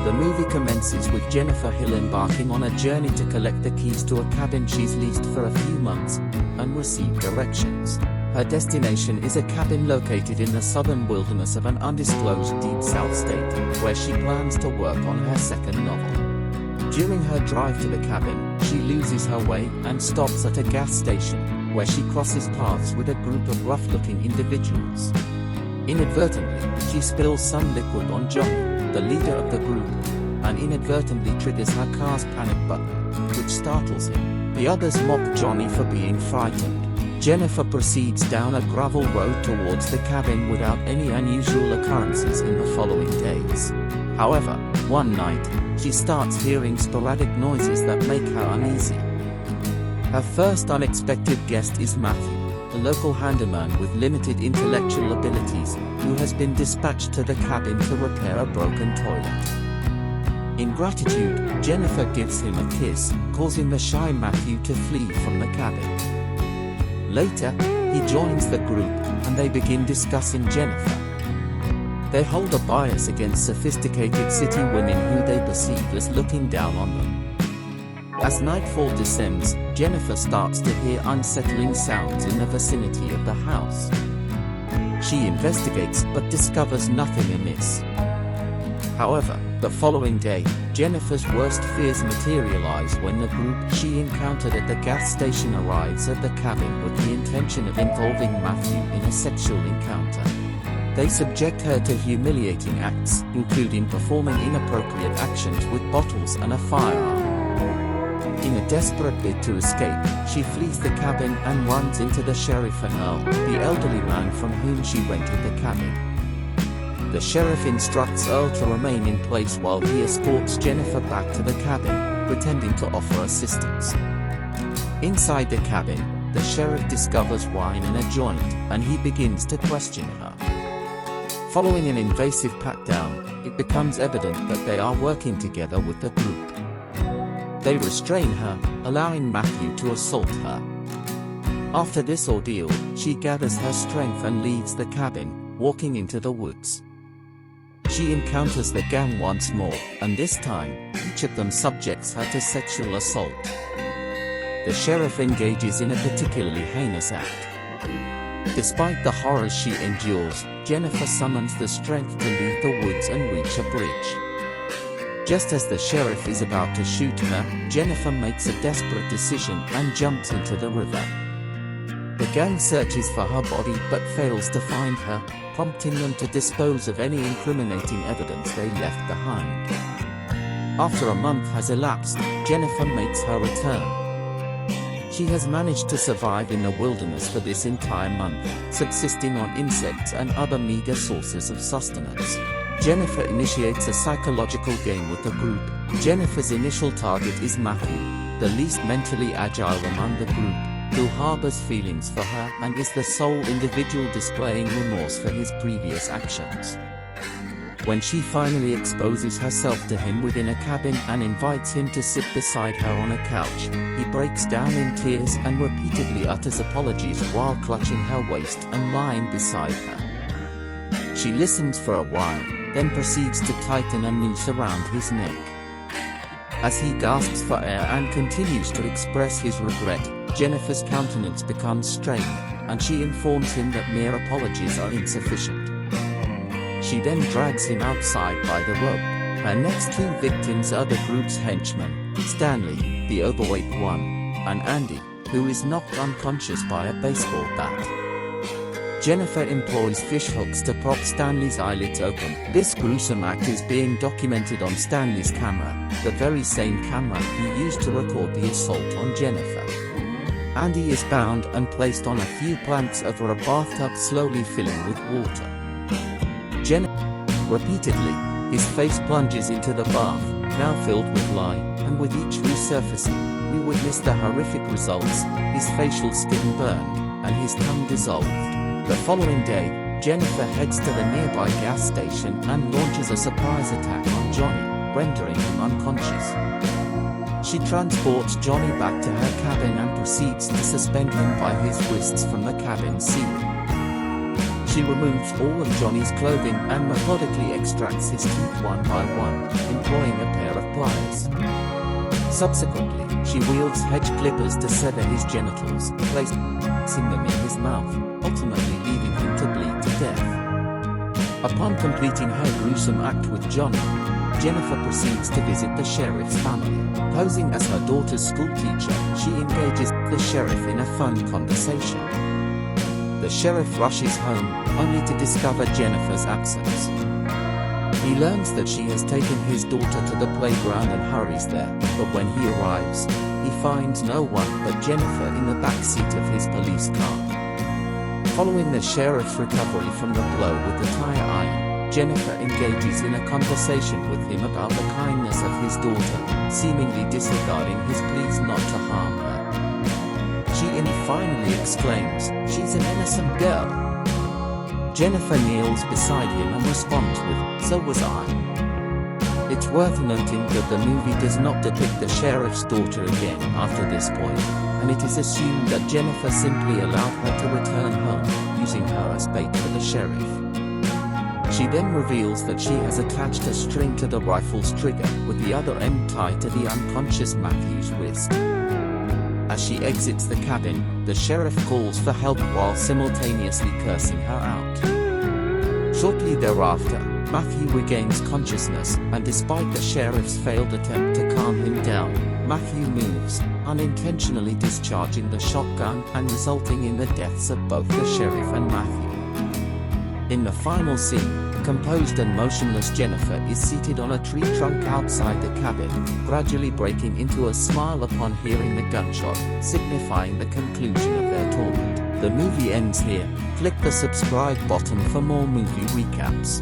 The movie commences with Jennifer Hill embarking on a journey to collect the keys to a cabin she's leased for a few months and receive directions. Her destination is a cabin located in the southern wilderness of an undisclosed deep south state, where she plans to work on her second novel. During her drive to the cabin, she loses her way and stops at a gas station, where she crosses paths with a group of rough-looking individuals. Inadvertently, she spills some liquid on Johnny, the leader of the group, and inadvertently triggers her car's panic button, which startles him. The others mock Johnny for being frightened. Jennifer proceeds down a gravel road towards the cabin without any unusual occurrences in the following days. However, one night, she starts hearing sporadic noises that make her uneasy. Her first unexpected guest is Matthew, a local handyman with limited intellectual abilities, who has been dispatched to the cabin to repair a broken toilet. In gratitude, Jennifer gives him a kiss, causing the shy Matthew to flee from the cabin. Later, he joins the group, and they begin discussing Jennifer. They hold a bias against sophisticated city women who they perceive as looking down on them. As nightfall descends, Jennifer starts to hear unsettling sounds in the vicinity of the house. She investigates but discovers nothing amiss. However, the following day, Jennifer's worst fears materialize when the group she encountered at the gas station arrives at the cabin with the intention of involving Matthew in a sexual encounter. They subject her to humiliating acts, including performing inappropriate actions with bottles and a firearm. In a desperate bid to escape, she flees the cabin and runs into the sheriff and Earl, the elderly man from whom she rented the cabin. The sheriff instructs Earl to remain in place while he escorts Jennifer back to the cabin, pretending to offer assistance. Inside the cabin, the sheriff discovers wine in a joint, and he begins to question her. Following an invasive pat-down, it becomes evident that they are working together with the group. They restrain her, allowing Matthew to assault her. After this ordeal, she gathers her strength and leaves the cabin, walking into the woods. She encounters the gang once more, and this time, each of them subjects her to sexual assault. The sheriff engages in a particularly heinous act. Despite the horrors she endures, Jennifer summons the strength to leave the woods and reach a bridge. Just as the sheriff is about to shoot her, Jennifer makes a desperate decision and jumps into the river. The gang searches for her body but fails to find her, prompting them to dispose of any incriminating evidence they left behind. After a month has elapsed, Jennifer makes her return. She has managed to survive in the wilderness for this entire month, subsisting on insects and other meager sources of sustenance. Jennifer initiates a psychological game with the group. Jennifer's initial target is Matthew, the least mentally agile among the group, who harbors feelings for her and is the sole individual displaying remorse for his previous actions. When she finally exposes herself to him within a cabin and invites him to sit beside her on a couch, he breaks down in tears and repeatedly utters apologies while clutching her waist and lying beside her. She listens for a while, then proceeds to tighten a noose around his neck. As he gasps for air and continues to express his regret, Jennifer's countenance becomes strained, and she informs him that mere apologies are insufficient. She then drags him outside by the rope. Her next two victims are the group's henchmen, Stanley, the overweight one, and Andy, who is knocked unconscious by a baseball bat. Jennifer employs fishhooks to prop Stanley's eyelids open. This gruesome act is being documented on Stanley's camera, the very same camera he used to record the assault on Jennifer. Andy is bound and placed on a few planks over a bathtub slowly filling with water. Repeatedly, his face plunges into the bath, now filled with lye, and with each resurfacing, we witness the horrific results: his facial skin burned, and his tongue dissolved. The following day, Jennifer heads to the nearby gas station and launches a surprise attack on Johnny, rendering him unconscious. She transports Johnny back to her cabin and proceeds to suspend him by his wrists from the cabin ceiling. She removes all of Johnny's clothing and methodically extracts his teeth one by one, employing a pair of pliers. Subsequently, she wields hedge clippers to sever his genitals, placing them in his mouth, ultimately leaving him to bleed to death. Upon completing her gruesome act with Johnny, Jennifer proceeds to visit the sheriff's family. Posing as her daughter's schoolteacher, she engages the sheriff in a fun conversation. The sheriff rushes home, only to discover Jennifer's absence. He learns that she has taken his daughter to the playground and hurries there, but when he arrives, he finds no one but Jennifer in the back seat of his police car. Following the sheriff's recovery from the blow with the tire iron, Jennifer engages in a conversation with him about the kindness of his daughter, seemingly disregarding his pleas not to harm her. She finally exclaims, "She's an innocent girl." Jennifer kneels beside him and responds with, "So was I." It's worth noting that the movie does not depict the sheriff's daughter again after this point, and it is assumed that Jennifer simply allowed her to return home, using her as bait for the sheriff. She then reveals that she has attached a string to the rifle's trigger, with the other end tied to the unconscious Matthew's wrist. As she exits the cabin, the sheriff calls for help while simultaneously cursing her out. Shortly thereafter, Matthew regains consciousness, and despite the sheriff's failed attempt to calm him down, Matthew moves, unintentionally discharging the shotgun and resulting in the deaths of both the sheriff and Matthew. In the final scene, composed and motionless Jennifer is seated on a tree trunk outside the cabin, gradually breaking into a smile upon hearing the gunshot, signifying the conclusion of their torment. The movie ends here. Click the subscribe button for more movie recaps.